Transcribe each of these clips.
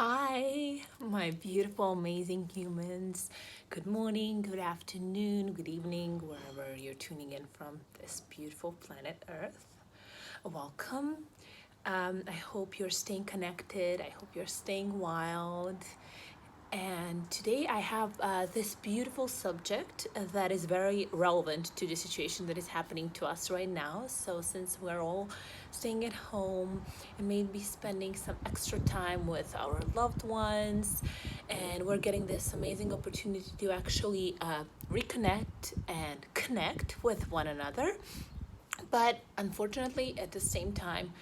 Hi, my beautiful, amazing humans. Good morning, good afternoon, good evening, wherever you're tuning in from this beautiful planet Earth. Welcome. I hope you're staying connected. I hope you're staying wild. And today I have this beautiful subject that is very relevant to the situation that is happening to us right now. So, since we're all staying at home and maybe spending some extra time with our loved ones, and we're getting this amazing opportunity to actually reconnect and connect with one another. But unfortunately, at the same time,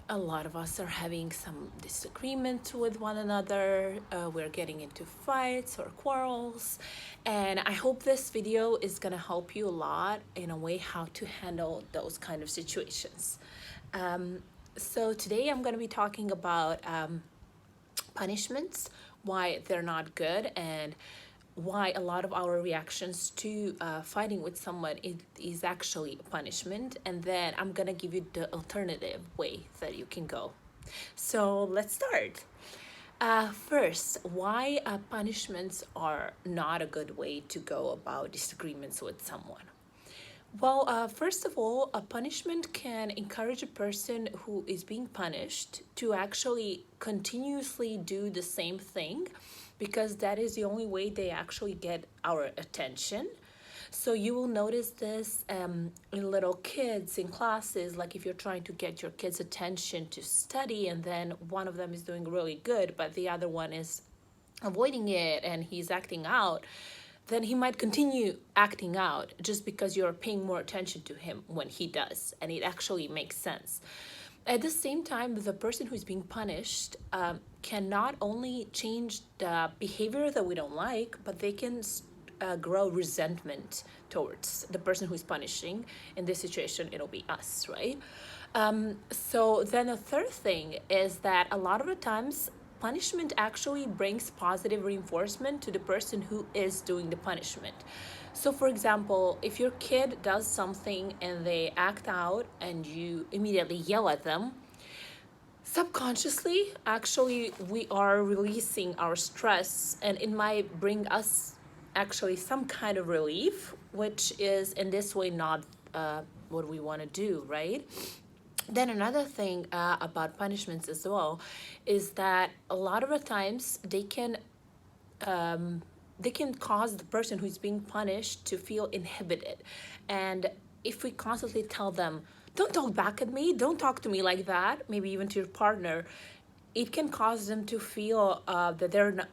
a lot of us are having some disagreements with one another. We're getting into fights or quarrels. And I hope this video is going to help you a lot in a way how to handle those kind of situations. So today I'm going to be talking about punishments, why they're not good, and why a lot of our reactions to fighting with someone is actually a punishment. And then I'm gonna give you the alternative way that you can go. So let's start. First, why punishments are not a good way to go about disagreements with someone. Well, first of all, a punishment can encourage a person who is being punished to actually continuously do the same thing, because that is the only way they actually get our attention. So you will notice this in little kids in classes, like if you're trying to get your kids' attention to study and then one of them is doing really good, but the other one is avoiding it and he's acting out, then he might continue acting out just because you're paying more attention to him when he does, and it actually makes sense. At the same time, the person who's being punished can not only change the behavior that we don't like, but they can grow resentment towards the person who's punishing. In this situation, it'll be us, right? So then the third thing is that a lot of the times punishment actually brings positive reinforcement to the person who is doing the punishment. So for example, if your kid does something and they act out and you immediately yell at them, subconsciously, actually, we are releasing our stress, and it might bring us actually some kind of relief, which is in this way not what we want to do, right? Then another thing about punishments as well is that a lot of the times they can cause the person who's being punished to feel inhibited. And if we constantly tell them, don't talk back at me, don't talk to me like that, maybe even to your partner, it can cause them to feel that their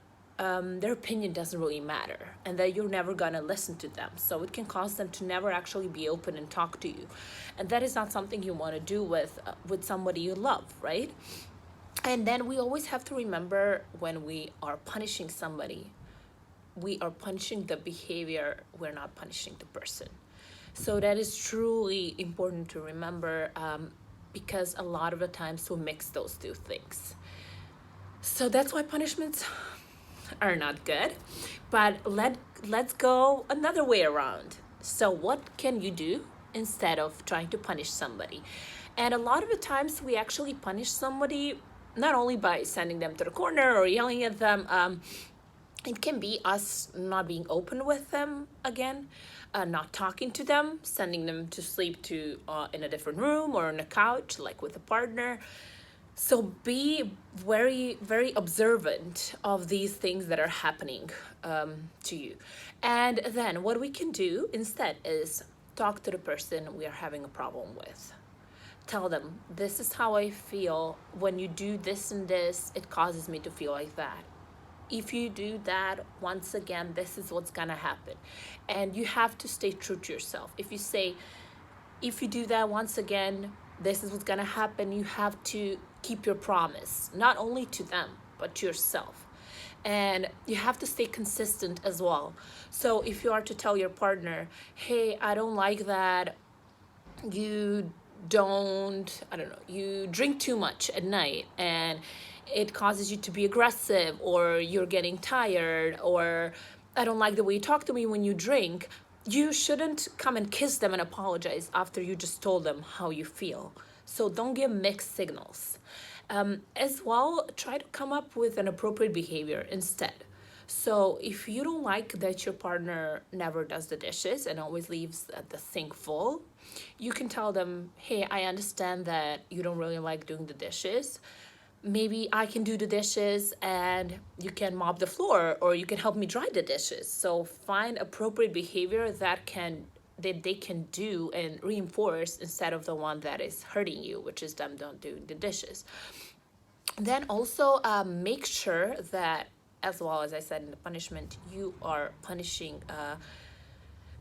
opinion doesn't really matter and that you're never gonna listen to them. So it can cause them to never actually be open and talk to you. And that is not something you want to do with somebody you love, right? And then we always have to remember, when we are punishing somebody, we are punishing the behavior, we're not punishing the person. So that is truly important to remember, because a lot of the times we mix those two things. So that's why punishments are not good. But let's go another way around. So what can you do instead of trying to punish somebody? And a lot of the times we actually punish somebody not only by sending them to the corner or yelling at them. It can be us not being open with them again, not talking to them, sending them to sleep to in a different room or on a couch, like with a partner. So be very, very observant of these things that are happening to you. And then what we can do instead is talk to the person we are having a problem with. Tell them, this is how I feel. When you do this and this, it causes me to feel like that. If you do that once again, this is what's gonna happen. And you have to stay true to yourself. If you say, if you do that once again, this is what's gonna happen, you have to keep your promise, not only to them, but to yourself. And you have to stay consistent as well. So if you are to tell your partner, hey, I don't like that you you drink too much at night and it causes you to be aggressive, or you're getting tired, or I don't like the way you talk to me when you drink, you shouldn't come and kiss them and apologize after you just told them how you feel. So don't give mixed signals. As well, try to come up with an appropriate behavior instead. So if you don't like that your partner never does the dishes and always leaves the sink full, you can tell them, hey, I understand that you don't really like doing the dishes. Maybe I can do the dishes and you can mop the floor, or you can help me dry the dishes. So find appropriate behavior that they can do and reinforce, instead of the one that is hurting you, which is them don't doing the dishes. Then also make sure that, as well as I said in the punishment, you are punishing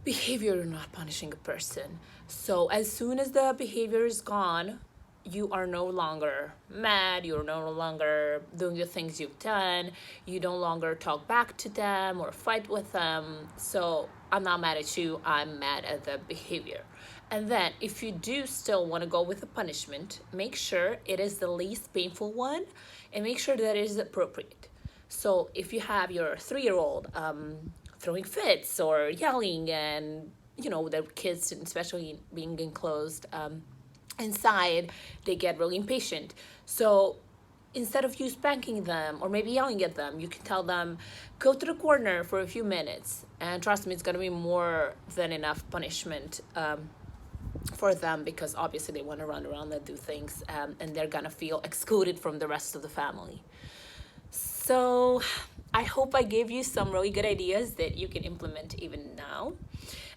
behavior, you're not punishing a person. So as soon as the behavior is gone, you are no longer mad, you're no longer doing the things you've done, you no longer talk back to them or fight with them. So I'm not mad at you, I'm mad at the behavior. And then if you do still want to go with a punishment, make sure it is the least painful one, and make sure that it is appropriate. So if you have your 3-year-old throwing fits or yelling, and the kids, especially being enclosed inside, they get really impatient. So instead of you spanking them or maybe yelling at them, you can tell them, go to the corner for a few minutes, and trust me, it's going to be more than enough punishment for them, because obviously they want to run around and do things, and they're going to feel excluded from the rest of the family. So I hope I gave you some really good ideas that you can implement even now.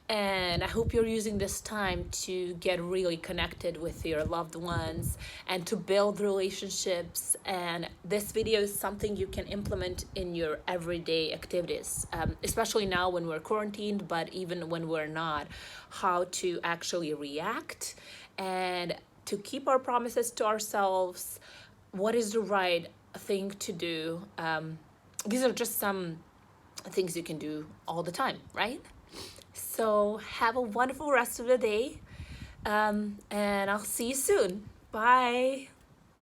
And I hope you're using this time to get really connected with your loved ones and to build relationships. And this video is something you can implement in your everyday activities, especially now when we're quarantined, but even when we're not, how to actually react and to keep our promises to ourselves. What is the right thing to do? These are just some things you can do all the time, right? So have a wonderful rest of the day, and I'll see you soon. Bye.